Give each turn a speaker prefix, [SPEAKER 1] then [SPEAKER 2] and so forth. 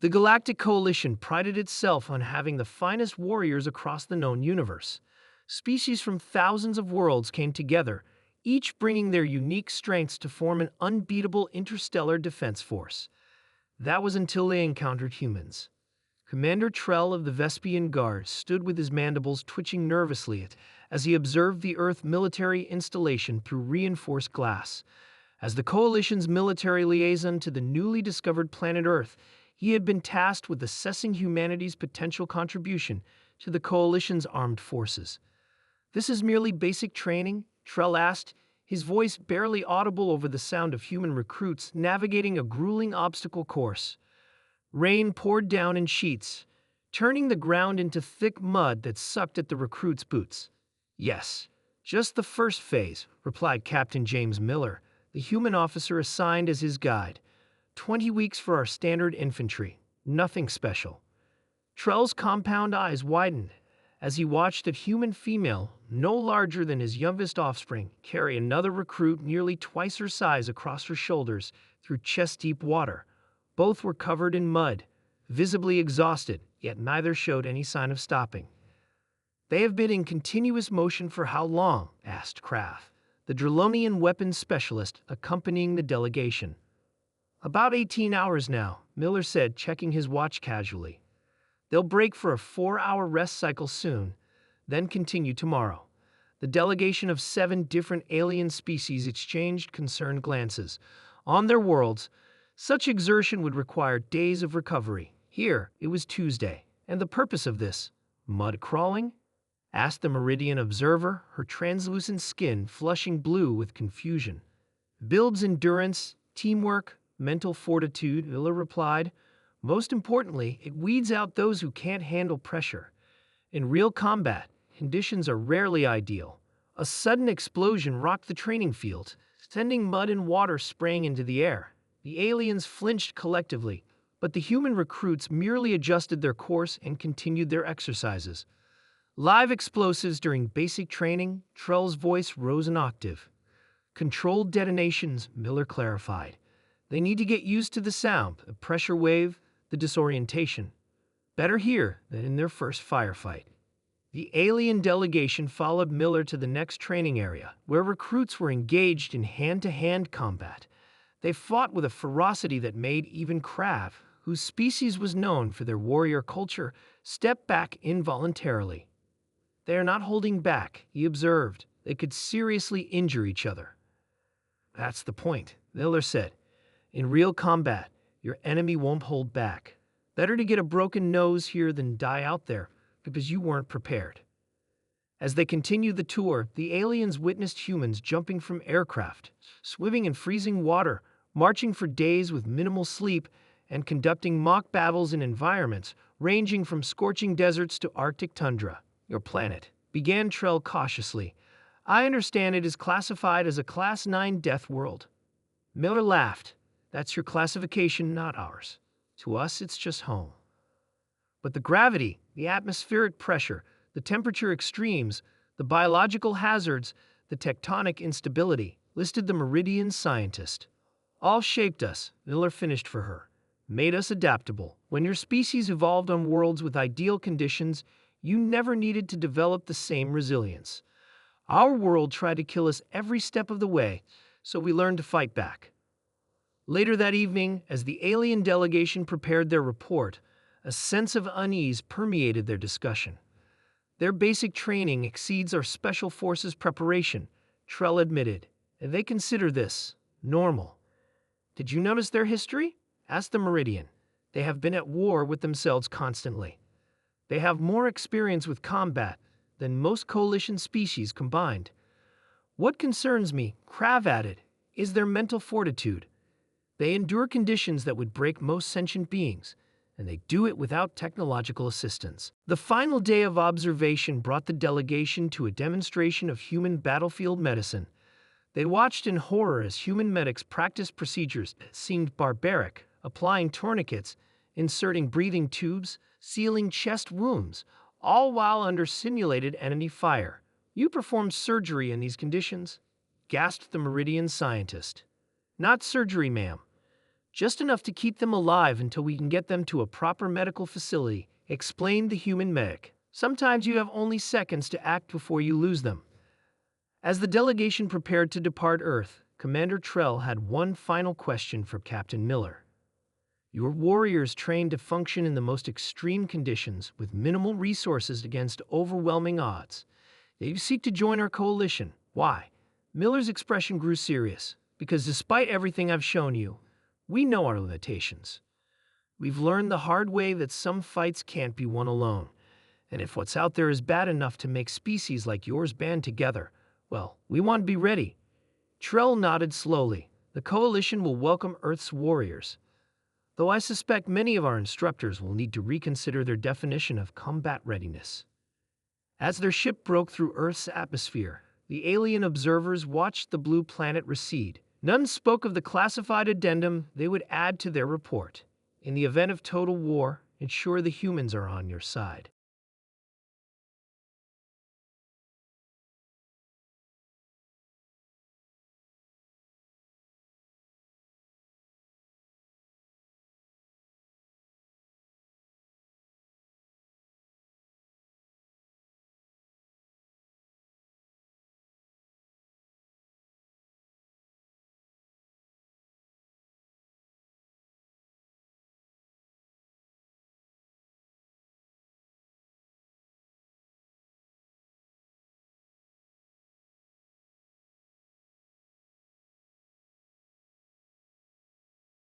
[SPEAKER 1] The Galactic Coalition prided itself on having the finest warriors across the known universe. Species from thousands of worlds came together, each bringing their unique strengths to form an unbeatable interstellar defense force. That was until they encountered humans. Commander Trell of the Vespian Guard stood with his mandibles twitching nervously as he observed the Earth military installation through reinforced glass. As the Coalition's military liaison to the newly discovered planet Earth, he had been tasked with assessing humanity's potential contribution to the Coalition's armed forces. "This is merely basic training?" Trell asked, his voice barely audible over the sound of human recruits navigating a grueling obstacle course. Rain poured down in sheets, turning the ground into thick mud that sucked at the recruits' boots. "Yes, just the first phase," replied Captain James Miller, the human officer assigned as his guide. 20 weeks for our standard infantry. Nothing special." Trell's compound eyes widened as he watched a human female, no larger than his youngest offspring, carry another recruit nearly twice her size across her shoulders through chest-deep water. Both were covered in mud, visibly exhausted, yet neither showed any sign of stopping. "They have been in continuous motion for how long?" asked Kraft, the Drellonian weapons specialist accompanying the delegation. "About 18 hours now," Miller said, checking his watch casually. "They'll break for a 4-hour rest cycle soon, then continue tomorrow." The delegation of 7 different alien species exchanged concerned glances. On their worlds, such exertion would require days of recovery. Here, it was Tuesday. "And the purpose of this? Mud crawling?" asked the Meridian observer, her translucent skin flushing blue with confusion. "Builds endurance, teamwork, mental fortitude," Miller replied. "Most importantly, it weeds out those who can't handle pressure. In real combat, conditions are rarely ideal." A sudden explosion rocked the training field, sending mud and water spraying into the air. The aliens flinched collectively, but the human recruits merely adjusted their course and continued their exercises. "Live explosives during basic training," Trell's voice rose an octave. "Controlled detonations," Miller clarified. "They need to get used to the sound, the pressure wave, the disorientation. Better here than in their first firefight." The alien delegation followed Miller to the next training area, where recruits were engaged in hand-to-hand combat. They fought with a ferocity that made even Krav, whose species was known for their warrior culture, step back involuntarily. "They are not holding back," he observed. "They could seriously injure each other." "That's the point," Miller said. "In real combat, your enemy won't hold back. Better to get a broken nose here than die out there, because you weren't prepared." As they continued the tour, the aliens witnessed humans jumping from aircraft, swimming in freezing water, marching for days with minimal sleep, and conducting mock battles in environments ranging from scorching deserts to Arctic tundra. "Your planet," began Trell cautiously. "I understand it is classified as a Class 9 death world." Miller laughed. "That's your classification, not ours. To us, it's just home." "But the gravity, the atmospheric pressure, the temperature extremes, the biological hazards, the tectonic instability," listed the Meridian scientist. "All shaped us," Miller finished for her. "Made us adaptable. When your species evolved on worlds with ideal conditions, you never needed to develop the same resilience. Our world tried to kill us every step of the way, so we learned to fight back." Later that evening, as the alien delegation prepared their report, a sense of unease permeated their discussion. "Their basic training exceeds our special forces preparation," Trell admitted, "and they consider this normal." "Did you notice their history?" asked the Meridian. "They have been at war with themselves constantly. They have more experience with combat than most coalition species combined." "What concerns me," Krav added, "is their mental fortitude. They endure conditions that would break most sentient beings, and they do it without technological assistance." The final day of observation brought the delegation to a demonstration of human battlefield medicine. They watched in horror as human medics practiced procedures that seemed barbaric, applying tourniquets, inserting breathing tubes, sealing chest wounds, all while under simulated enemy fire. "You performed surgery in these conditions?" gasped the Meridian scientist. "Not surgery, ma'am. Just enough to keep them alive until we can get them to a proper medical facility, explained the human medic. Sometimes you have only seconds to act before you lose them. As the delegation prepared to depart Earth, Commander Trell had one final question for Captain Miller. Your warriors trained to function in the most extreme conditions with minimal resources against overwhelming odds. They seek to join our coalition. Why? Miller's expression grew serious. Because despite everything I've shown you, we know our limitations. We've learned the hard way that some fights can't be won alone. And if what's out there is bad enough to make species like yours band together, well, we want to be ready. Trell nodded slowly. The coalition will welcome Earth's warriors. Though I suspect many of our instructors will need to reconsider their definition of combat readiness. As their ship broke through Earth's atmosphere, the alien observers watched the blue planet recede. None spoke of the classified addendum they would add to their report. In the event of total war, ensure the humans are on your side.